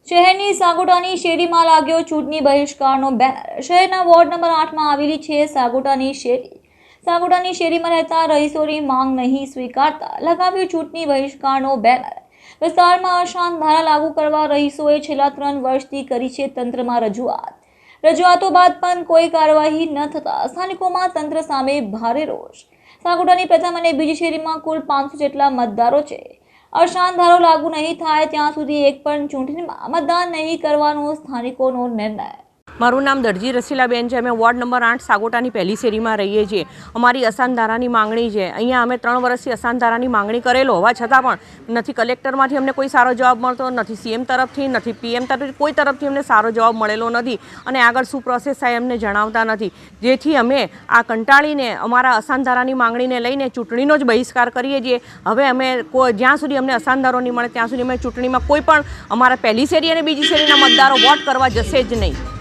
શહેરની સાગોટાની શેરીમાં લાગ્યો ચૂંટણી બહિષ્કારનો બેનર। શહેરના વોર્ડ નંબર 8માં આવેલી છે સાગોટાની શેરી। સાગોટાની શેરીમાં રહેતા રહીશોની માંગ નહીં સ્વીકારતા લગાવ્યો ચૂંટણી બહિષ્કારનો બેનર। વિસ્તારમાં અશાંત ધારા લાગુ કરવા રહીશોએ છેલ્લા 3 વર્ષથી કરી છે તંત્રમાં રજૂઆતો બાદ પણ કોઈ કાર્યવાહી ન થતા સ્થાનિકોમાં તંત્ર સામે ભારે રોષ। સાગોટાની પ્રથમ અને બીજી શેરીમાં કુલ 500 જેટલા મતદારો છે। અશાંત ધારો લાગુ નહીં થાય ત્યાં સુધી એક પણ ચૂંટણીમાં મતદાન નહીં કરવાનો સ્થાનિકોનો નિર્ણય। મારું નામ દરજી રસીલાબેન છે। અમે વોર્ડ નંબર 8 સાગોટાની પહેલી શેરીમાં રહીએ છીએ। અમારી અશાંત ધારાની માંગણી છે। અહીંયા અમે 3 વર્ષથી અશાંત ધારાની માંગણી કરેલો હોવા છતાં પણ નથી કલેક્ટરમાંથી અમને કોઈ સારો જવાબ મળતો નથી, સીએમ તરફથી નથી, પીએમ તરફથી કોઈ તરફથી અમને સારો જવાબ મળેલો નથી અને આગળ શું પ્રોસેસ થાય અમને જણાવતા નથી, જેથી અમે આ કંટાળીને અમારા અશાંત ધારાની માંગણીને લઈને ચૂંટણીનો જ બહિષ્કાર કરીએ છીએ। હવે અમે જ્યાં સુધી અમને અશાંત ધારો નહીં મળે ત્યાં સુધી અમે ચૂંટણીમાં કોઈ પણ અમારા પહેલી શેરી અને બીજી શેરીના મતદારો વોટ કરવા જશે જ નહીં।